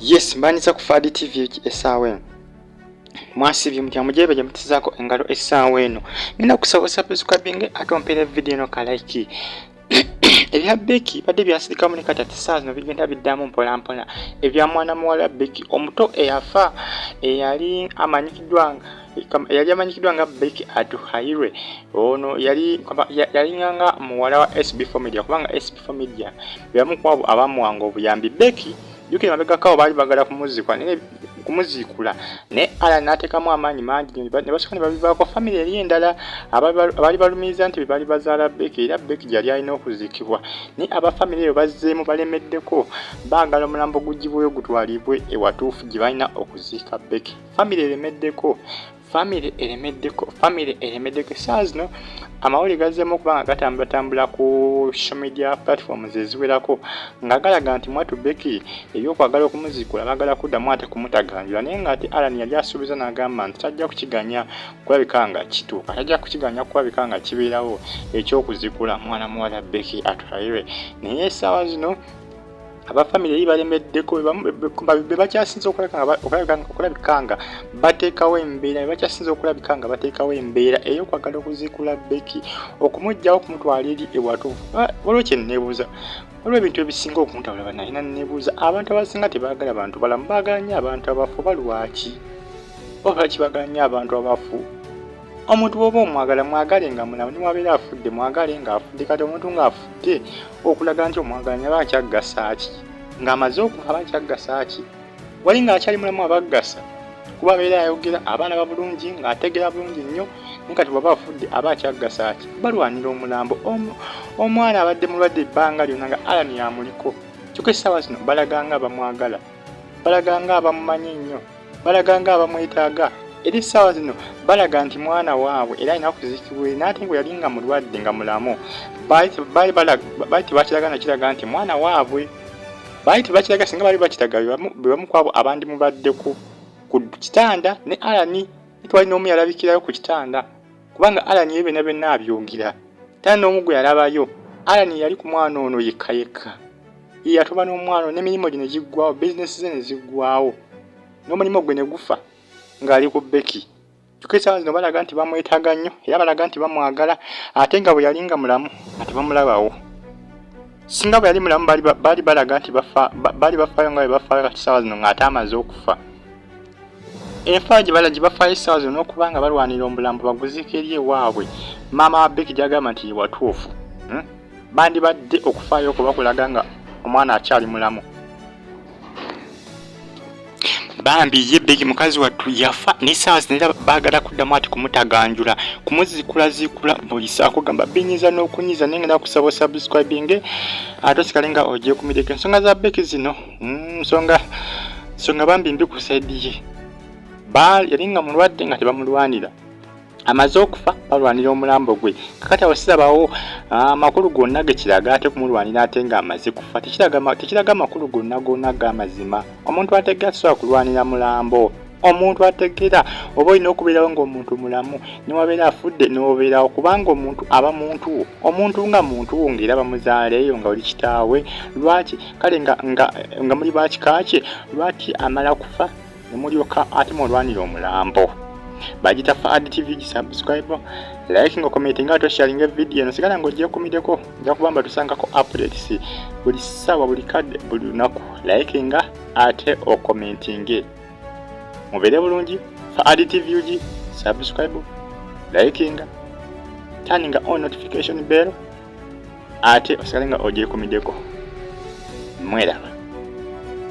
Yes, mbaniza ku Fadi TV esaawe. Mwasibye mutya mujebe je mutizako engalo esaawe eno. Nina kusaba subscribe atompere video no ka like. Ebya Becky badde byasirika mu nekata tisazi no bigenda biddamu mpola mpola. Ebya mwana muwala Becky omuto eyafa eyali amanyikidwa nga Becky aduhairwe. Ono yali nganga muwala wa SB4 Media kubanga SB4 Media byamu kwabo abamuwanga obuyambi Becky yuke mabega kawo bali bagala kumuzikula ne ala natekamu amanyi mangi ne basukani babivako family eri endala abali balumiza nti bali bazala Becky era Becky yali alina okuzikibwa ni aba family eyo Bizeemu balemeddeko Bagala Mulambo gujibwe gutwalibwe ewatuufu gibalina okuzika Becky family elemeddeko sazno amawuli gazemo kubanga gatambula ku social media platforms eziwerako nga galaga nti mwatu Becky ebyokwagala okumuzikula bagala kuddamu ate kumutaganjula naye nga ati Alan yali asuubiza n'agamba nti tajja kukiganya kulabika nga kituuka tajja kukiganya kulabika nga kibeerawo ekyokuzikula mwana muwala Becky atwalirwe naye essaawa zino aba family eri balemeddeko bebakyasinza okulabikanga bateekawo embeera ey'okwagala okuzikula Becky okumugyawo okumutwala eri ewatuufu waliwo kye nneebuuza waliwo ebintu ebisinga okuntawula banalina nneebuuza abantu abasinga tebaagala bantu balamu baagala nnyo abantu abafu balwaki oba kibagala nnyo abantu abafu omuntu bw'oba omwagala mwagale nga mulamu niwabeera afudde mwagale nga afudde kati omuntu ng'afudde okulaga nti omwagala aba akyagasa ki ng'amaze okufa aba akyagasa ki wali ng'akyali mulamu abagasa kuba abeera ayogera abaana babulungi ng'ategera bulungi nnyo naye kati bw'aba afudde aba akyagasa ki balwanira omulambo omwana abadde mulwadde ebbanga lyonna nga Alan yamuliko kyokka essaawa zino balaganga abamwagala balaganga abamumanyi ennyo balaganga abamwetaaga eri essaawa zino balaga nti mwana waabwe era alina okuzikibwa n'ate ngo yali nga mulwadde nga mulamu baali tebakiraga nakiraga nti mwana waabwe baali tebakiraga singa baali bakitaga bebamu kwabo abandi mubaddeko ku kitanda ne Alan twali n'omu yalabikirayo ku kitanda kubanga Alan ye byonna abyongera tana n'omu gwe yalabayo Alan yali ku mwana ono yekka yatuba n'omwana n'emirimu gye ne giggwawo bizinesi ze ne ziggwawo n'omulimu gwe ne gufa ng'ali ku Becky kyokka essaawa zino balaga nti bamwetaaga nnyo era balaga nti bamwagala ate nga bwe yali nga mulamu ati bamulabawo singa bwe yali mulamu baali balaga nti baali bafaayo nga bwe bafaayo kati essaawa zino ng'ate amaze okufa enfaa gye bafaayo essaawa zino n'okubanga balwanira omulambo baguziika eri ewaabwe maama wa Becky gy'agamba nti watuufu bandibadde okufaayo okuba kulaga nga omwana akyali mulamu bambi ye Becky mukazi wattu yafa n'essaawa zino era baagala kuddamu ati kumutaganjula kumuzikula buli saa kugamba binyiza n'okunyiza naye ngenda kusaba subscribing ate osigale nga ogiye kumireka ensonga za Becky zino nsonga bambi mbi ku saidi ye yali nga mulwadde nga tebamulwanira amaze okufa balwanira omulambo gwe kakati awasirabawo amakulu gonna gekiraga ate kumulwanira ate nga amaze kufa tekiraga amakulu gonna g'amazima omuntu ategera tasobola kulwanira mulambo omuntu ategera oba olina okubeerawo ng'omuntu mulamu niwabeera afudde n'obeerawo kubanga omuntu aba omuntu nga muntu ng'era bamuzaaleeyo nga oli kitaawe lwaki kale nga muli bakikakye lwaki amala kufa nemulyoka ate mulwanira omulambo bagita Fadi TV subscribe like ngo commenting ate sharing video no sigala ngo je kumideko nja kubamba tusangako updates buli sawa buli kadde buli lunaku like nga ate o commenting mubere bulungi Fadi TV subscribe like nga turning on notification bell ate osigala nga oje kumideko mwera